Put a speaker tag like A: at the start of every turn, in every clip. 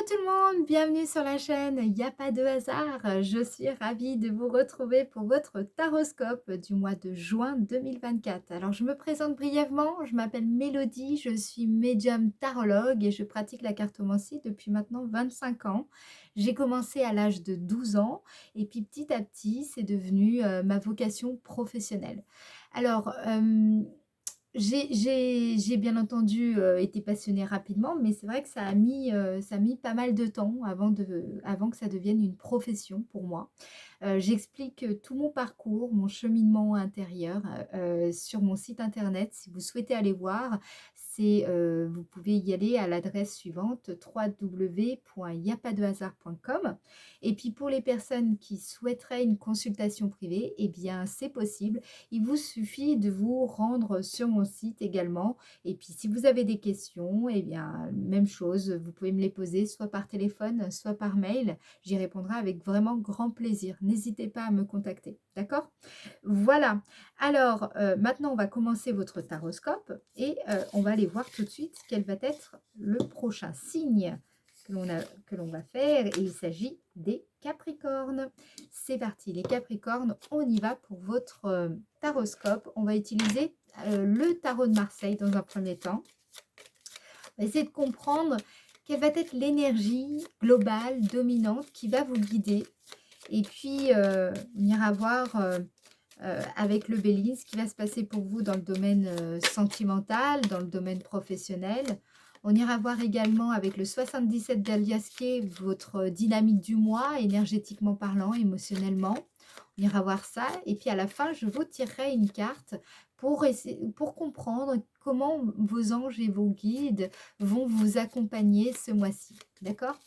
A: tout le monde, bienvenue sur la chaîne, il n'y a pas de hasard. Je suis ravie de vous retrouver pour votre taroscope du mois de juin 2024. Alors je me présente brièvement, je m'appelle Mélodie, je suis médium tarologue et je pratique la cartomancie depuis maintenant 25 ans. J'ai commencé à l'âge de 12 ans et puis petit à petit c'est devenu ma vocation professionnelle. Alors, j'ai bien entendu, été passionnée rapidement, mais c'est vrai que ça a mis pas mal de temps avant que ça devienne une profession pour moi. J'explique, tout mon parcours, mon cheminement intérieur, sur mon site internet. Si vous souhaitez aller voir, vous pouvez y aller à l'adresse suivante: www.yapadehasard.com. Et puis pour les personnes qui souhaiteraient une consultation privée, eh bien c'est possible. Il vous suffit de vous rendre sur mon site également. Et puis si vous avez des questions, eh bien même chose, vous pouvez me les poser soit par téléphone, soit par mail. J'y répondrai avec vraiment grand plaisir. N'hésitez pas à me contacter, d'accord? Voilà. Alors, maintenant, on va commencer votre taroscope et on va aller voir tout de suite quel va être le prochain signe que l'on va faire. Et il s'agit des Capricornes. C'est parti, les Capricornes, on y va pour votre taroscope. On va utiliser le tarot de Marseille dans un premier temps. On va essayer de comprendre quelle va être l'énergie globale, dominante, qui va vous guider. Et puis, on ira voir avec le Bélier ce qui va se passer pour vous dans le domaine sentimental, dans le domaine professionnel. On ira voir également avec le 77 d'Aliasqué votre dynamique du mois, énergétiquement parlant, émotionnellement. On ira voir ça. Et puis à la fin, je vous tirerai une carte pour comprendre comment vos anges et vos guides vont vous accompagner ce mois-ci. D'accord?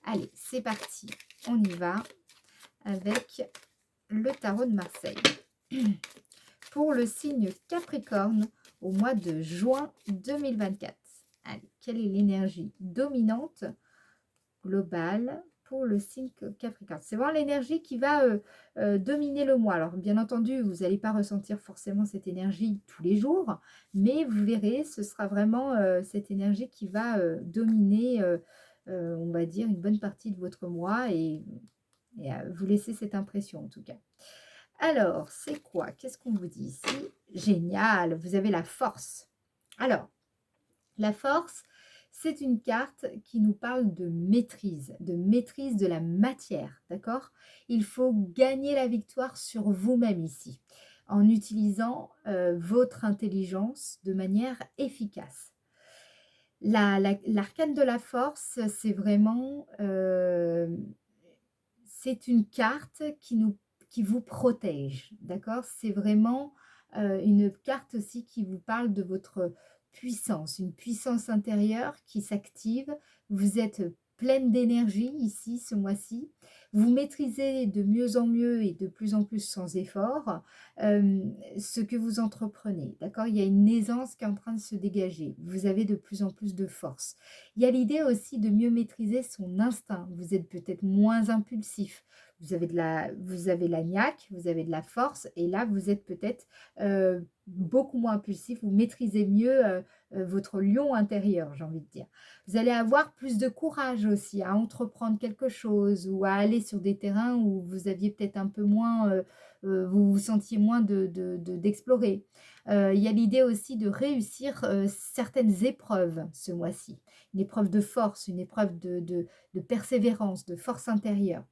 A: Allez, c'est parti. On y va avec le tarot de Marseille. Pour le signe Capricorne au mois de juin 2024. Allez, quelle est l'énergie dominante globale pour le signe Capricorne? C'est vraiment l'énergie qui va dominer le mois. Alors, bien entendu, vous n'allez pas ressentir forcément cette énergie tous les jours, mais vous verrez, ce sera vraiment cette énergie qui va dominer, on va dire, une bonne partie de votre mois et vous laisser cette impression en tout cas. Alors, c'est quoi? Qu'est-ce qu'on vous dit ici? Génial, vous avez la force. Alors, la force, c'est une carte qui nous parle de maîtrise de la matière, d'accord? Il faut gagner la victoire sur vous-même ici, en utilisant votre intelligence de manière efficace. L'arcane de la force, c'est vraiment... c'est une carte qui vous protège, d'accord? C'est vraiment une carte aussi qui vous parle de votre puissance, une puissance intérieure qui s'active. Vous êtes pleine d'énergie ici, ce mois-ci. Vous maîtrisez de mieux en mieux et de plus en plus sans effort ce que vous entreprenez, d'accord? Il y a une aisance qui est en train de se dégager. Vous avez de plus en plus de force. Il y a l'idée aussi de mieux maîtriser son instinct. Vous êtes peut-être moins impulsif. Vous avez la niaque, vous avez de la force et là, vous êtes peut-être beaucoup moins impulsif. Vous maîtrisez mieux votre lion intérieur, j'ai envie de dire. Vous allez avoir plus de courage aussi à entreprendre quelque chose ou à aller sur des terrains où vous aviez peut-être un peu moins, vous vous sentiez moins d'explorer. Il y a l'idée aussi de réussir certaines épreuves ce mois-ci. Une épreuve de force, une épreuve de persévérance, de force intérieure.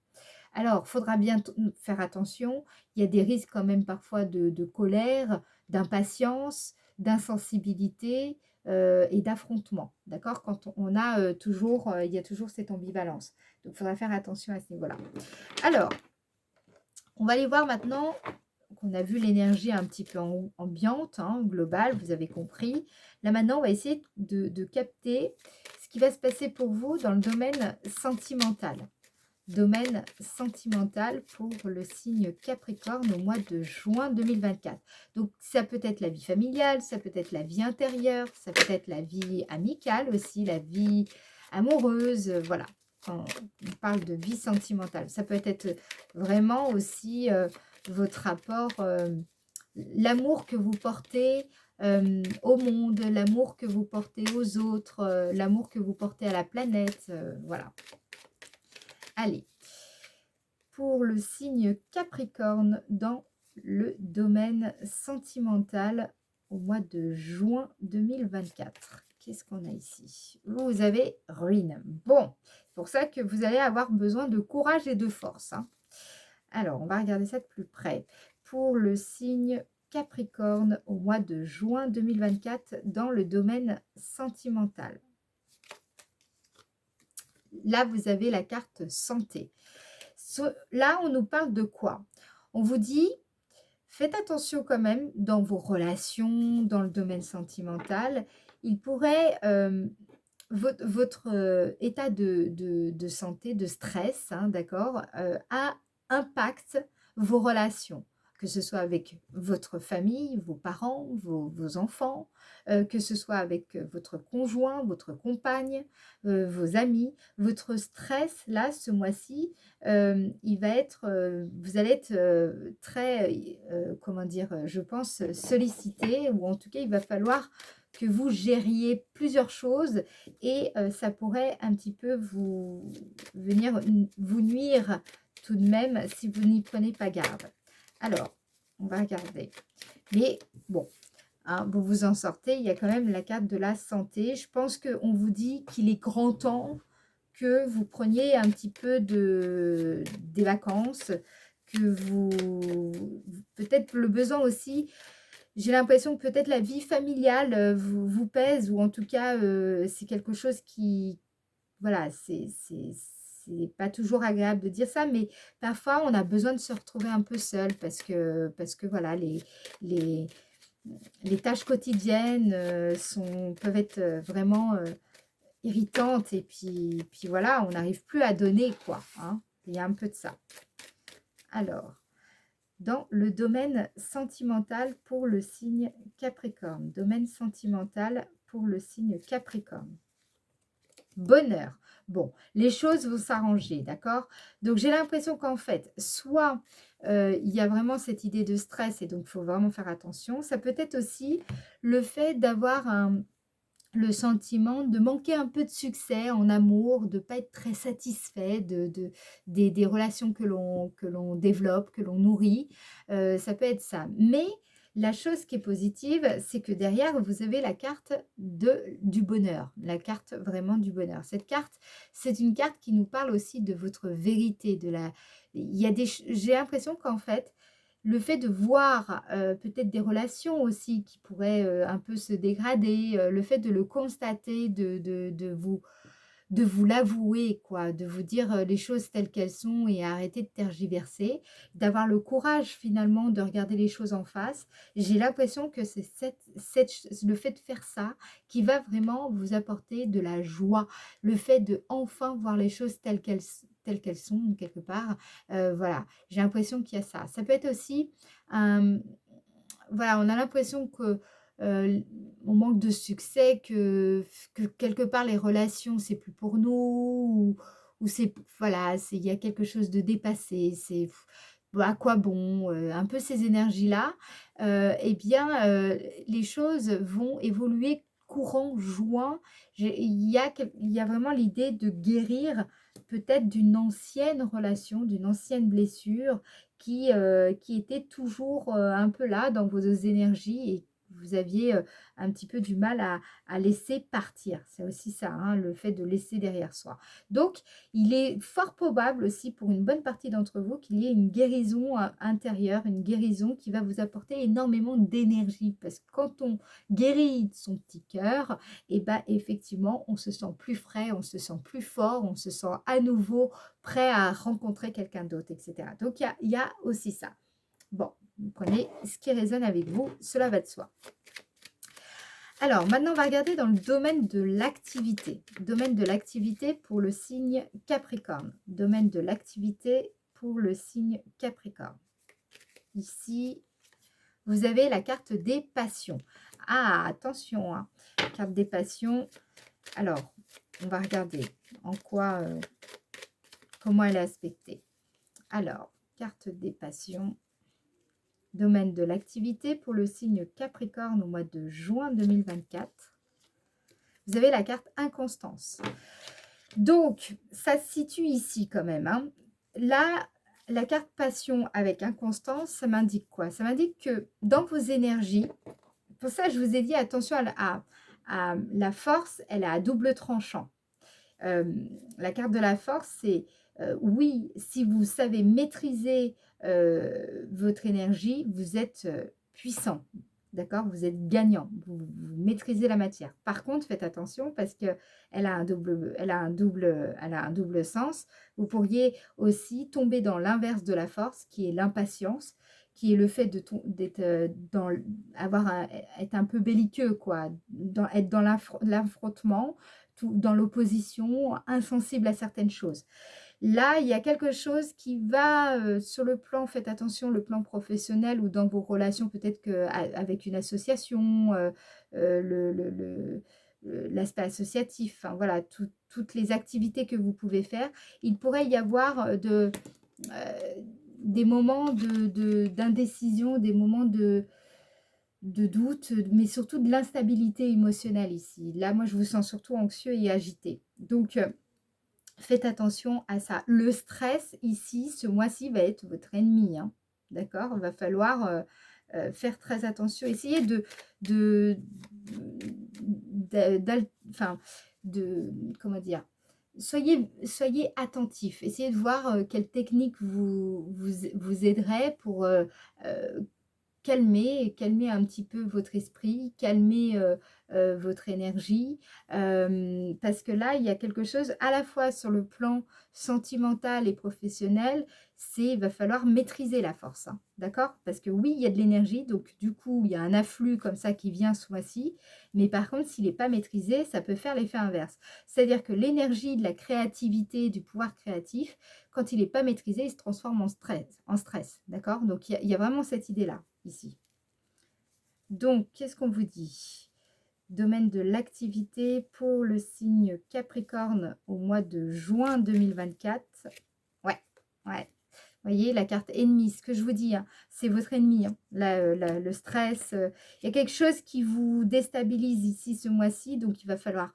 A: Alors, il faudra bien faire attention. Il y a des risques quand même parfois de colère, d'impatience, d'insensibilité et d'affrontement. D'accord? Quand on a toujours, il y a toujours cette ambivalence. Donc, il faudra faire attention à ce niveau-là. Alors, on va aller voir maintenant qu'on a vu l'énergie un petit peu ambiante, hein, globale, vous avez compris. Là maintenant, on va essayer de capter ce qui va se passer pour vous dans le domaine sentimental. Domaine sentimental pour le signe Capricorne au mois de juin 2024. Donc, ça peut être la vie familiale, ça peut être la vie intérieure, ça peut être la vie amicale aussi, la vie amoureuse, voilà. Quand on parle de vie sentimentale, ça peut être vraiment aussi votre rapport, l'amour que vous portez au monde, l'amour que vous portez aux autres, l'amour que vous portez à la planète, voilà. Allez, pour le signe Capricorne dans le domaine sentimental au mois de juin 2024. Qu'est-ce qu'on a ici? Vous avez ruine. Bon, c'est pour ça que vous allez avoir besoin de courage et de force, hein. Alors, on va regarder ça de plus près. Pour le signe Capricorne au mois de juin 2024 dans le domaine sentimental. Là, vous avez la carte santé. Là, on nous parle de quoi? On vous dit, faites attention quand même dans vos relations, dans le domaine sentimental. Il pourrait, votre état de santé, de stress, hein, d'accord, impacte vos relations, que ce soit avec votre famille, vos parents, vos enfants, que ce soit avec votre conjoint, votre compagne, vos amis. Votre stress, là, ce mois-ci, il va être, vous allez être très, comment dire, je pense, sollicité, ou en tout cas, il va falloir que vous gériez plusieurs choses et ça pourrait un petit peu venir vous nuire tout de même si vous n'y prenez pas garde. Alors, on va regarder. Mais bon, hein, vous vous en sortez, il y a quand même la carte de la santé. Je pense qu'on vous dit qu'il est grand temps que vous preniez un petit peu des vacances, que vous, peut-être le besoin aussi, j'ai l'impression que peut-être la vie familiale vous pèse, ou en tout cas, c'est quelque chose qui, voilà, c'est pas toujours agréable de dire ça, mais parfois on a besoin de se retrouver un peu seul parce que voilà, les, les tâches quotidiennes peuvent être vraiment irritantes, et puis voilà, on n'arrive plus à donner, quoi, hein. Il y a un peu de ça. Alors, dans le domaine sentimental pour le signe Capricorne. Domaine sentimental pour le signe Capricorne. Bonheur. Bon, les choses vont s'arranger, d'accord? Donc, j'ai l'impression qu'en fait, soit il y a vraiment cette idée de stress et donc il faut vraiment faire attention. Ça peut être aussi le fait d'avoir le sentiment de manquer un peu de succès en amour, de ne pas être très satisfait des relations que l'on développe, que l'on nourrit. Ça peut être ça. Mais la chose qui est positive, c'est que derrière, vous avez la carte du bonheur, la carte vraiment du bonheur. Cette carte, c'est une carte qui nous parle aussi de votre vérité, il y a j'ai l'impression qu'en fait, le fait de voir peut-être des relations aussi qui pourraient un peu se dégrader, le fait de le constater, de vous l'avouer, quoi, de vous dire les choses telles qu'elles sont et arrêter de tergiverser, d'avoir le courage finalement de regarder les choses en face. J'ai l'impression que c'est le fait de faire ça qui va vraiment vous apporter de la joie, le fait de enfin voir les choses telles qu'elles sont quelque part. Voilà, j'ai l'impression qu'il y a ça. Ça peut être aussi, voilà, on a l'impression que on manque de succès, que quelque part les relations, c'est plus pour nous, ou c'est, voilà, il y a quelque chose de dépassé, bah, à quoi bon, un peu ces énergies-là, eh bien, les choses vont évoluer courant juin. Il y a vraiment l'idée de guérir peut-être d'une ancienne relation, d'une ancienne blessure qui était toujours un peu là dans vos énergies et que vous aviez un petit peu du mal à laisser partir. C'est aussi ça, hein, le fait de laisser derrière soi. Donc, il est fort probable aussi pour une bonne partie d'entre vous qu'il y ait une guérison intérieure, une guérison qui va vous apporter énormément d'énergie. Parce que quand on guérit son petit cœur, et ben effectivement, on se sent plus frais, on se sent plus fort, on se sent à nouveau prêt à rencontrer quelqu'un d'autre, etc. Donc, il y a aussi ça. Bon, vous prenez ce qui résonne avec vous, cela va de soi. Alors, maintenant, on va regarder dans le domaine de l'activité. Domaine de l'activité pour le signe Capricorne. Domaine de l'activité pour le signe Capricorne. Ici, vous avez la carte des passions. Ah, attention, hein, carte des passions. Alors, on va regarder en quoi, comment elle est aspectée. Alors, carte des passions. Domaine de l'activité pour le signe Capricorne au mois de juin 2024. Vous avez la carte inconstance. Donc, ça se situe ici quand même, hein. Là, la carte passion avec inconstance, ça m'indique quoi? Ça m'indique que dans vos énergies, pour ça, je vous ai dit attention à la force, elle est à double tranchant. La carte de la force, c'est oui, si vous savez maîtriser votre énergie, vous êtes puissant, d'accord? Vous êtes gagnant, vous maîtrisez la matière. Par contre, faites attention parce que elle a un double sens. Vous pourriez aussi tomber dans l'inverse de la force, qui est l'impatience, qui est le fait d'être être un peu belliqueux, quoi, être dans l'affrontement, dans l'opposition, insensible à certaines choses. Là, il y a quelque chose qui va sur le plan, faites attention, le plan professionnel ou dans vos relations, peut-être avec une association, l'aspect associatif, enfin, voilà, toutes les activités que vous pouvez faire. Il pourrait y avoir des moments d'indécision, des moments de doute, mais surtout de l'instabilité émotionnelle ici. Là, moi, je vous sens surtout anxieux et agité. Donc, faites attention à ça. Le stress, ici, ce mois-ci, va être votre ennemi, hein. D'accord? Il va falloir faire très attention. Essayez comment dire? Soyez attentifs. Essayez de voir quelle technique vous aiderait pour calmer un petit peu votre esprit, calmer votre énergie, parce que là, il y a quelque chose à la fois sur le plan sentimental et professionnel, il va falloir maîtriser la force, hein, d'accord? Parce que oui, il y a de l'énergie, donc du coup, il y a un afflux comme ça qui vient ce mois-ci, mais par contre, s'il n'est pas maîtrisé, ça peut faire l'effet inverse. C'est-à-dire que l'énergie de la créativité, du pouvoir créatif, quand il n'est pas maîtrisé, il se transforme en stress, d'accord? Donc, il y a vraiment cette idée-là, ici. Donc, qu'est-ce qu'on vous dit? Domaine de l'activité pour le signe Capricorne au mois de juin 2024. Ouais, ouais. Vous voyez, la carte ennemie, ce que je vous dis, hein, c'est votre ennemi, hein, le stress. Il y a quelque chose qui vous déstabilise ici ce mois-ci, donc il va falloir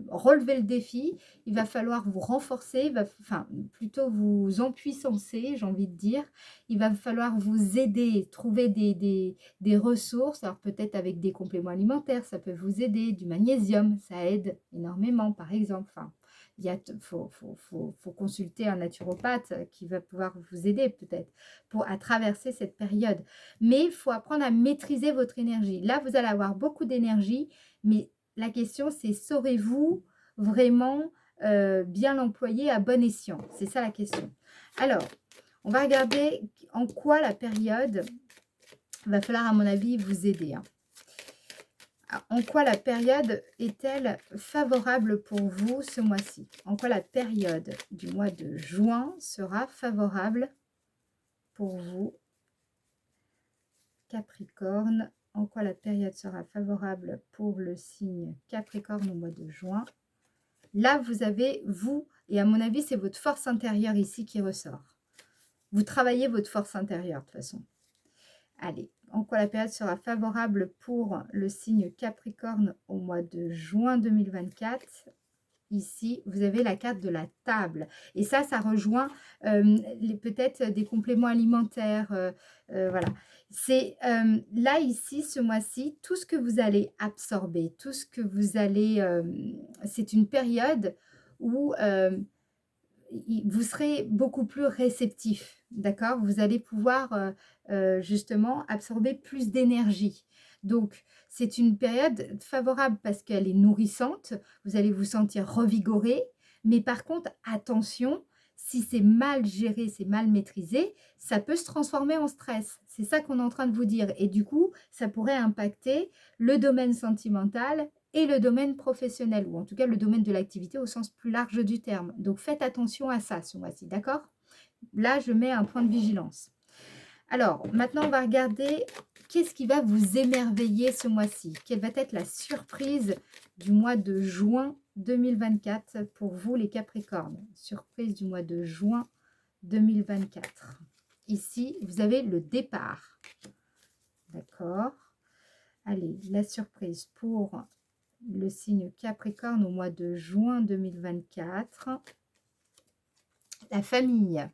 A: relever le défi, il va falloir vous renforcer, enfin plutôt vous empuissancer, j'ai envie de dire. Il va falloir vous aider, trouver des ressources, alors peut-être avec des compléments alimentaires, ça peut vous aider, du magnésium, ça aide énormément par exemple. Enfin, faut consulter un naturopathe qui va pouvoir vous aider peut-être à traverser cette période. Mais il faut apprendre à maîtriser votre énergie. Là, vous allez avoir beaucoup d'énergie, mais la question, c'est saurez-vous vraiment bien l'employer à bon escient? C'est ça la question. Alors, on va regarder en quoi la période va falloir, à mon avis, vous aider, hein. En quoi la période est-elle favorable pour vous ce mois-ci? En quoi la période du mois de juin sera favorable pour vous, Capricorne? En quoi la période sera favorable pour le signe Capricorne au mois de juin? Là, vous avez, vous, et à mon avis, c'est votre force intérieure ici qui ressort. Vous travaillez votre force intérieure de toute façon. Allez, en quoi la période sera favorable pour le signe Capricorne au mois de juin 2024? Ici, vous avez la carte de la table. Et ça rejoint peut-être des compléments alimentaires. Voilà. C'est là, ici, ce mois-ci, tout ce que vous allez absorber, tout ce que vous allez... c'est une période où vous serez beaucoup plus réceptif, d'accord? Vous allez pouvoir justement absorber plus d'énergie. Donc, c'est une période favorable parce qu'elle est nourrissante. Vous allez vous sentir revigoré. Mais par contre, attention, si c'est mal géré, c'est mal maîtrisé, ça peut se transformer en stress. C'est ça qu'on est en train de vous dire. Et du coup, ça pourrait impacter le domaine sentimental et le domaine professionnel, ou en tout cas le domaine de l'activité au sens plus large du terme. Donc faites attention à ça ce mois-ci, d'accord? Là, je mets un point de vigilance. Alors, maintenant, on va regarder qu'est-ce qui va vous émerveiller ce mois-ci. Quelle va être la surprise du mois de juin 2024 pour vous, les Capricornes? Surprise du mois de juin 2024. ici, vous avez le départ. D'accord. Allez, la surprise pour le signe Capricorne au mois de juin 2024. La famille.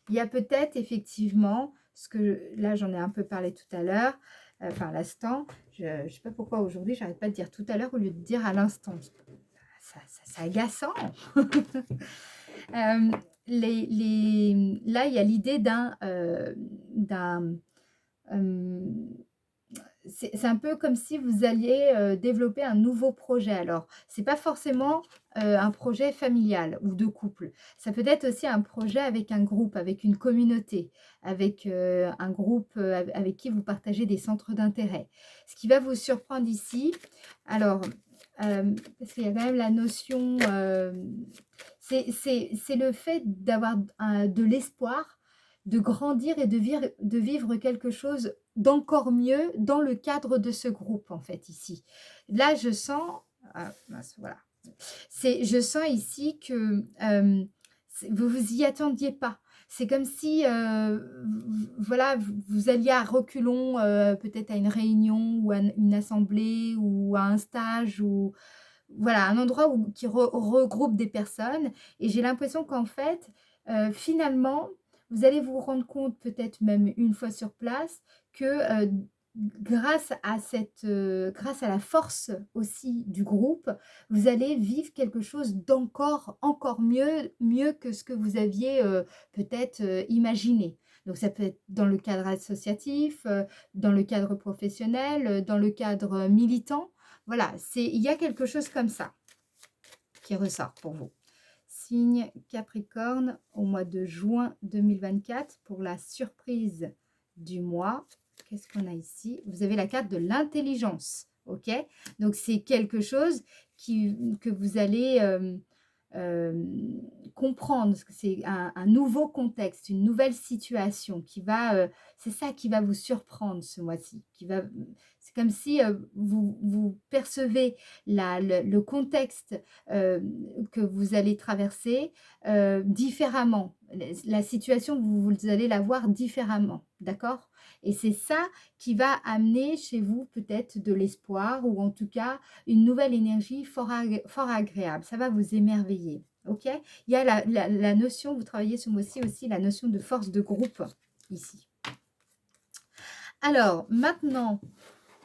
A: Il y a peut-être effectivement, ce que là j'en ai un peu parlé tout à l'heure, enfin à l'instant, je ne sais pas pourquoi aujourd'hui j'arrête pas de dire tout à l'heure au lieu de dire à l'instant. C'est agaçant. Euh, là, il y a l'idée euh, c'est un peu comme si vous alliez développer un nouveau projet. Alors, c'est pas forcément un projet familial ou de couple. Ça peut être aussi un projet avec un groupe, avec une communauté, avec un groupe avec qui vous partagez des centres d'intérêt. Ce qui va vous surprendre ici, alors, parce qu'il y a quand même la notion, c'est le fait d'avoir de l'espoir, de grandir et de vivre quelque chose d'encore mieux dans le cadre de ce groupe, en fait, ici. Là, je sens, ah, mince, voilà, je sens ici que vous vous y attendiez pas. C'est comme si, voilà, vous alliez à reculons, peut-être à une réunion ou à une assemblée ou à un stage ou voilà, un endroit qui regroupe des personnes. Et j'ai l'impression qu'en fait, finalement, vous allez vous rendre compte, peut-être même une fois sur place, que grâce à la force aussi du groupe, vous allez vivre quelque chose encore mieux que ce que vous aviez peut-être imaginé. Donc ça peut être dans le cadre associatif, dans le cadre professionnel, dans le cadre militant. Voilà, il y a quelque chose comme ça qui ressort pour vous. Signe Capricorne au mois de juin 2024 pour la surprise du mois. Qu'est-ce qu'on a ici? Vous avez la carte de l'intelligence. Ok, donc c'est quelque chose que vous allez comprendre. C'est un nouveau contexte, une nouvelle situation qui va, c'est ça qui va vous surprendre ce mois-ci. C'est comme si vous percevez le contexte que vous allez traverser différemment. La situation, vous allez la voir différemment, d'accord? Et c'est ça qui va amener chez vous peut-être de l'espoir ou en tout cas une nouvelle énergie fort agréable. Ça va vous émerveiller, ok? Il y a la notion, vous travaillez ce mois-ci aussi, la notion de force de groupe ici. Alors, maintenant,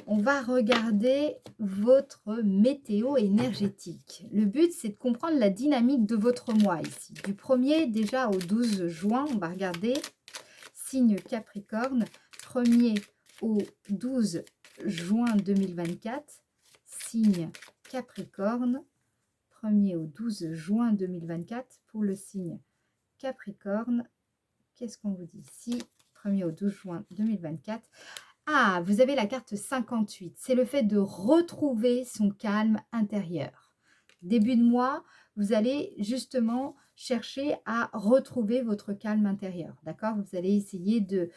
A: on va regarder votre météo énergétique. Le but, c'est de comprendre la dynamique de votre mois ici. Du 1er déjà au 12 juin, on va regarder signe Capricorne, 1er au 12 juin 2024, signe Capricorne, 1er au 12 juin 2024 pour le signe Capricorne. Qu'est-ce qu'on vous dit ici? 1er au 12 juin 2024. Ah, vous avez la carte 58. C'est le fait de retrouver son calme intérieur. Début de mois, vous allez justement chercher à retrouver votre calme intérieur. D'accord? Vous allez essayer de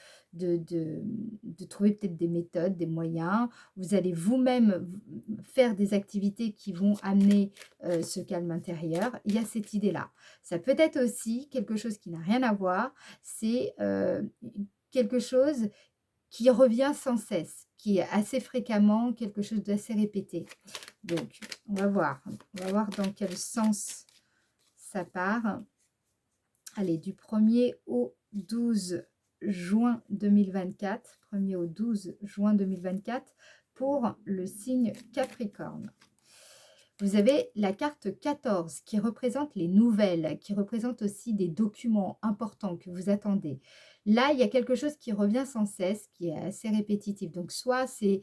A: trouver peut-être des méthodes, des moyens. Vous allez vous-même faire des activités qui vont amener ce calme intérieur. Il y a cette idée-là. Ça peut être aussi quelque chose qui n'a rien à voir. C'est quelque chose qui revient sans cesse, qui est assez fréquemment quelque chose d'assez répété. Donc, on va voir dans quel sens ça part. Allez, du 1er au 12 juin 2024, 1er au 12 juin 2024, pour le signe Capricorne. Vous avez la carte 14 qui représente les nouvelles, qui représente aussi des documents importants que vous attendez. Là, il y a quelque chose qui revient sans cesse, qui est assez répétitif. Donc, soit c'est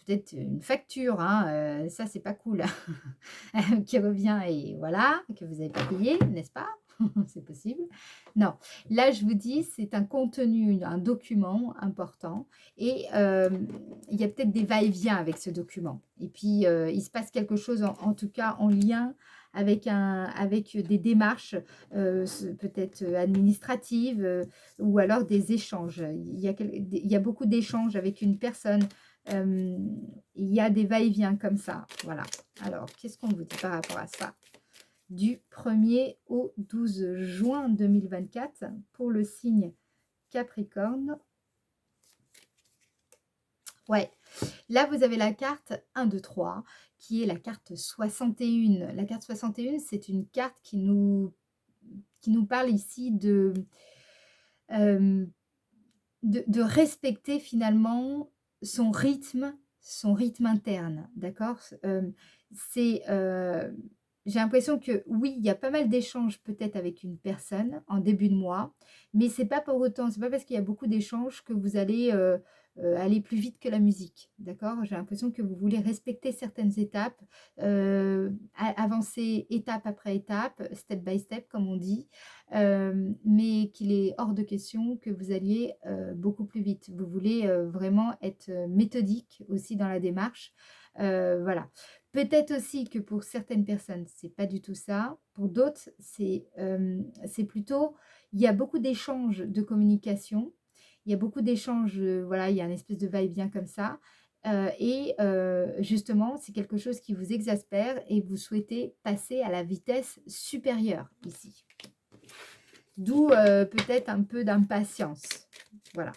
A: peut-être une facture, hein, ça, c'est pas cool, qui revient et voilà, que vous n'avez pas payé, n'est-ce pas? C'est possible. Non, là, je vous dis, c'est un contenu, un document important et il y a peut-être des va-et-vient avec ce document. Et puis, il se passe quelque chose, en tout cas, en lien avec des démarches peut-être administratives ou alors des échanges. Il y a beaucoup d'échanges avec une personne. Il y a des va-et-vient comme ça. Voilà. Alors, qu'est-ce qu'on vous dit par rapport à ça? Du 1er au 12 juin 2024 pour le signe Capricorne. Ouais, là vous avez la carte 1, 2, 3, qui est la carte 61. La carte 61, c'est une carte qui nous parle ici euh, de respecter finalement son rythme interne, d'accord? C'est, j'ai l'impression que oui, il y a pas mal d'échanges peut-être avec une personne en début de mois, mais c'est pas pour autant, c'est pas parce qu'il y a beaucoup d'échanges que vous allez aller plus vite que la musique, d'accord? J'ai l'impression que vous voulez respecter certaines étapes, avancer étape après étape, step by step, comme on dit, mais qu'il est hors de question que vous alliez beaucoup plus vite. Vous voulez vraiment être méthodique aussi dans la démarche. Voilà. Peut-être aussi que pour certaines personnes, c'est pas du tout ça. Pour d'autres, c'est plutôt, il y a beaucoup d'échanges de communication. Il y a beaucoup d'échanges, voilà, il y a une espèce de va-et-vient comme ça. Justement, c'est quelque chose qui vous exaspère et vous souhaitez passer à la vitesse supérieure ici. D'où peut-être un peu d'impatience. Voilà.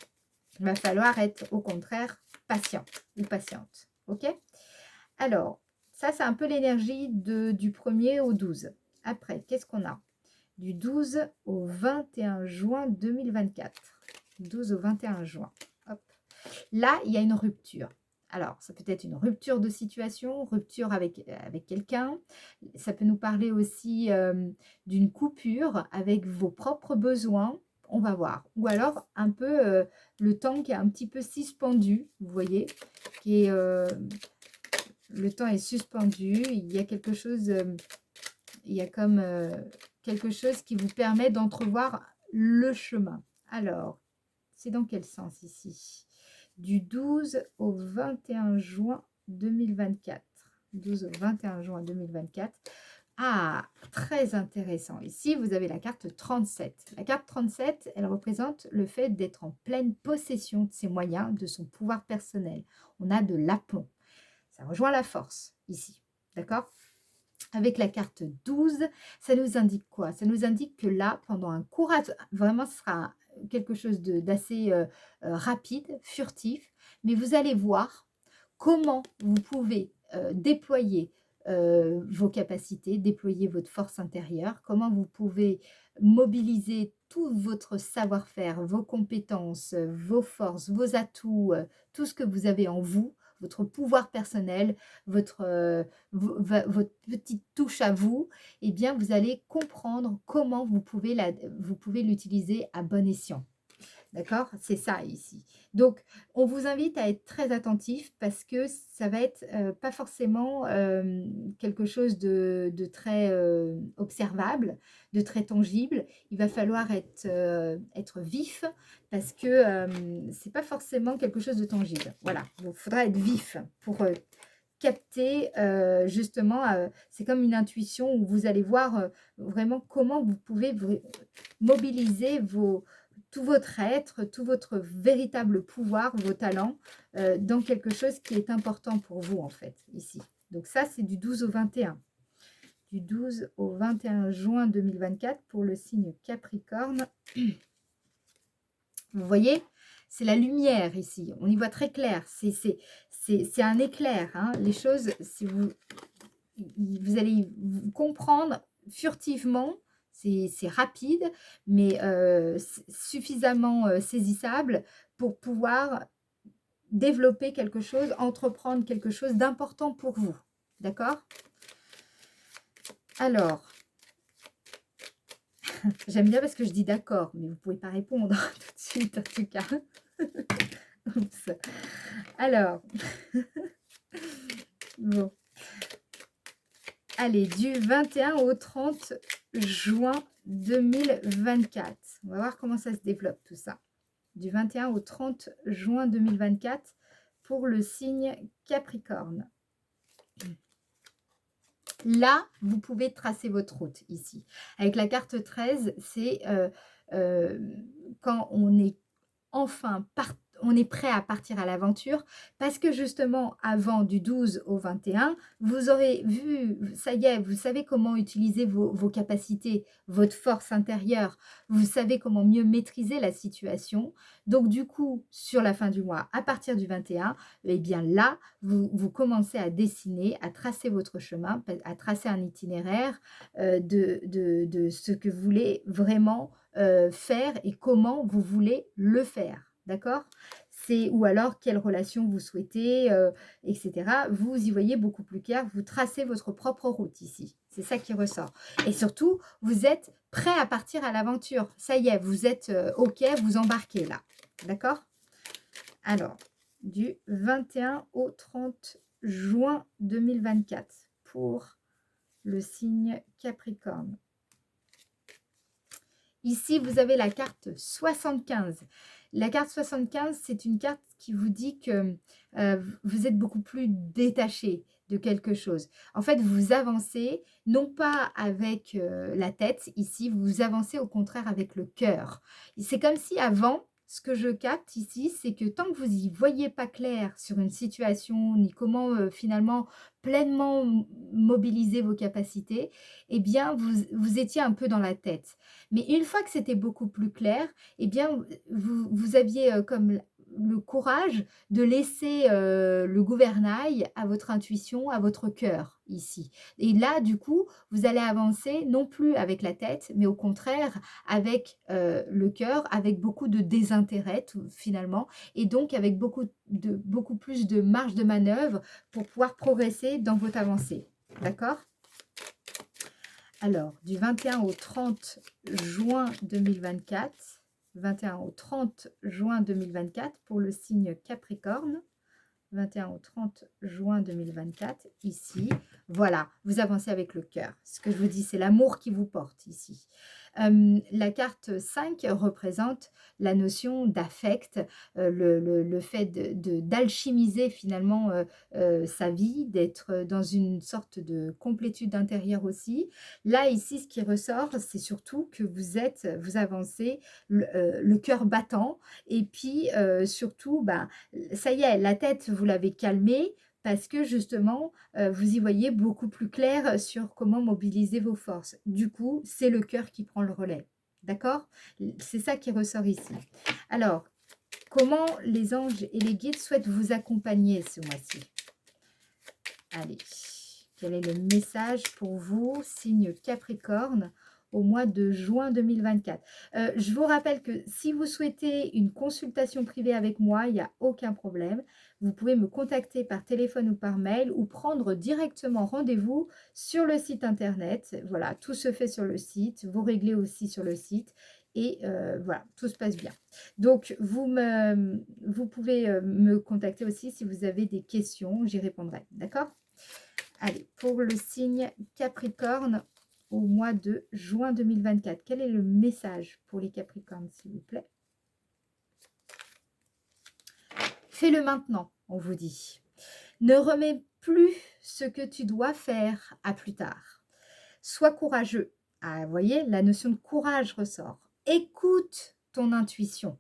A: Il va falloir être au contraire patient ou patiente. OK? Alors, ça, c'est un peu l'énergie du 1er au 12. Après, qu'est-ce qu'on a? Du 12 au 21 juin 2024. 12 au 21 juin. Hop. Là, il y a une rupture. Alors, ça peut être une rupture de situation, rupture avec quelqu'un. Ça peut nous parler aussi d'une coupure avec vos propres besoins. On va voir. Ou alors, un peu le temps qui est un petit peu suspendu, vous voyez, qui est, le temps est suspendu. Il y a quelque chose, il y a comme quelque chose qui vous permet d'entrevoir le chemin. Alors, c'est dans quel sens ici? Du 12 au 21 juin 2024. 12 au 21 juin 2024. Ah, très intéressant. Ici, vous avez la carte 37. La carte 37, elle représente le fait d'être en pleine possession de ses moyens, de son pouvoir personnel. On a de l'aplomb. Ça rejoint la force, ici. D'accord? Avec la carte 12, ça nous indique quoi? Ça nous indique que là, pendant un court, vraiment, ce sera quelque chose d'assez rapide, furtif, mais vous allez voir comment vous pouvez déployer vos capacités, déployer votre force intérieure, comment vous pouvez mobiliser tout votre savoir-faire, vos compétences, vos forces, vos atouts, tout ce que vous avez en vous, votre pouvoir personnel, votre petite touche à vous, eh bien, vous allez comprendre comment vous pouvez l'utiliser à bon escient. D'accord? C'est ça ici. Donc, on vous invite à être très attentif parce que ça va être pas forcément quelque chose de très observable, de très tangible. Il va falloir être vif parce que c'est pas forcément quelque chose de tangible. Voilà, il faudra être vif pour capter justement, c'est comme une intuition où vous allez voir vraiment comment vous pouvez mobiliser tout votre être, tout votre véritable pouvoir, vos talents, dans quelque chose qui est important pour vous, en fait, ici. Donc ça, c'est du 12 au 21. Du 12 au 21 juin 2024 pour le signe Capricorne. Vous voyez, c'est la lumière ici. On y voit très clair. C'est un éclair. Hein. Les choses, si vous allez comprendre furtivement. C'est rapide, mais suffisamment saisissable pour pouvoir développer quelque chose, entreprendre quelque chose d'important pour vous. D'accord? Alors, j'aime bien parce que je dis d'accord, mais vous ne pouvez pas répondre tout de suite, en tout cas. Oups. Alors, bon. Allez, du 21 au 30 juin 2024. On va voir comment ça se développe tout ça. Du 21 au 30 juin 2024 pour le signe Capricorne. Là, vous pouvez tracer votre route ici. Avec la carte 13, c'est quand on est enfin on est prêt à partir à l'aventure parce que justement, avant du 12 au 21, vous aurez vu, ça y est, vous savez comment utiliser vos capacités, votre force intérieure, vous savez comment mieux maîtriser la situation. Donc du coup, sur la fin du mois, à partir du 21, eh bien là, vous commencez à dessiner, à tracer votre chemin, à tracer un itinéraire de ce que vous voulez vraiment faire et comment vous voulez le faire. D'accord? Ou alors quelle relation vous souhaitez, etc. Vous y voyez beaucoup plus clair, vous tracez votre propre route ici. C'est ça qui ressort. Et surtout, vous êtes prêt à partir à l'aventure. Ça y est, vous êtes OK, vous embarquez là. D'accord? Alors, du 21 au 30 juin 2024 pour le signe Capricorne. Ici, vous avez la carte 75. La carte 75, c'est une carte qui vous dit que vous êtes beaucoup plus détaché de quelque chose. En fait, vous avancez, non pas avec la tête, ici, vous avancez au contraire avec le cœur. C'est comme si avant, ce que je capte ici, c'est que tant que vous n'y voyez pas clair sur une situation, ni comment finalement pleinement mobiliser vos capacités, eh bien, vous étiez un peu dans la tête. Mais une fois que c'était beaucoup plus clair, eh bien, vous aviez comme le courage de laisser le gouvernail à votre intuition, à votre cœur ici. Et là, du coup, vous allez avancer non plus avec la tête, mais au contraire avec le cœur, avec beaucoup de désintérêt finalement, et donc avec beaucoup plus de marge de manœuvre pour pouvoir progresser dans votre avancée. D'accord ? Alors, du 21 au 30 juin 2024, 21 au 30 juin 2024 pour le signe Capricorne, 21 au 30 juin 2024, ici, voilà, vous avancez avec le cœur. Ce que je vous dis, c'est l'amour qui vous porte ici. La carte 5 représente la notion d'affect, le fait d'alchimiser finalement sa vie, d'être dans une sorte de complétude intérieure aussi. Là, ici, ce qui ressort, c'est surtout que vous avancez le cœur battant et puis surtout, bah, ça y est, la tête, vous l'avez calmée parce que justement, vous y voyez beaucoup plus clair sur comment mobiliser vos forces. Du coup, c'est le cœur qui prend le relais. D'accord? C'est ça qui ressort ici. Alors, comment les anges et les guides souhaitent vous accompagner ce mois-ci? Allez, quel est le message pour vous, signe Capricorne, au mois de juin 2024. Je vous rappelle que si vous souhaitez une consultation privée avec moi, il n'y a aucun problème. Vous pouvez me contacter par téléphone ou par mail ou prendre directement rendez-vous sur le site internet. Voilà, tout se fait sur le site. Vous réglez aussi sur le site. Et voilà, tout se passe bien. Donc, vous pouvez me contacter aussi si vous avez des questions. J'y répondrai. D'accord? Allez, pour le signe Capricorne, au mois de juin 2024. Quel est le message pour les Capricornes, s'il vous plaît? Fais-le maintenant, on vous dit. Ne remets plus ce que tu dois faire à plus tard. Sois courageux. Ah, vous voyez, la notion de courage ressort. Écoute ton intuition.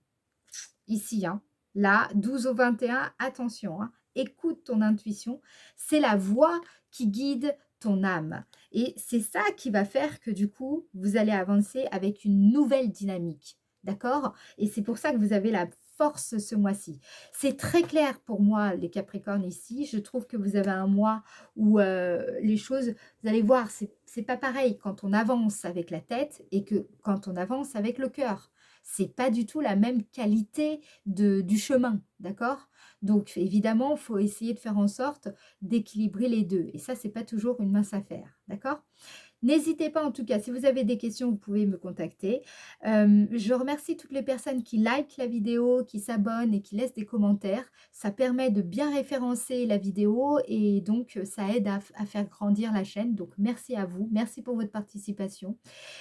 A: Ici, hein, là, 12 au 21, attention, hein, écoute ton intuition. C'est la voix qui guide ton âme. Et c'est ça qui va faire que du coup, vous allez avancer avec une nouvelle dynamique. D'accord? Et c'est pour ça que vous avez la force ce mois-ci. C'est très clair pour moi, les Capricornes ici. Je trouve que vous avez un mois où les choses, vous allez voir, c'est pas pareil quand on avance avec la tête et que quand on avance avec le cœur. C'est pas du tout la même qualité du chemin, d'accord? Donc évidemment, il faut essayer de faire en sorte d'équilibrer les deux. Et ça, c'est pas toujours une mince affaire, d'accord? N'hésitez pas en tout cas, si vous avez des questions, vous pouvez me contacter. Je remercie toutes les personnes qui likent la vidéo, qui s'abonnent et qui laissent des commentaires. Ça permet de bien référencer la vidéo et donc ça aide à faire grandir la chaîne. Donc merci à vous, merci pour votre participation.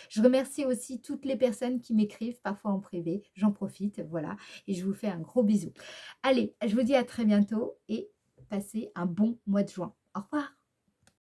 A: Je remercie aussi toutes les personnes qui m'écrivent parfois en privé. J'en profite, voilà. Et je vous fais un gros bisou. Allez, je vous dis à très bientôt et passez un bon mois de juin. Au revoir.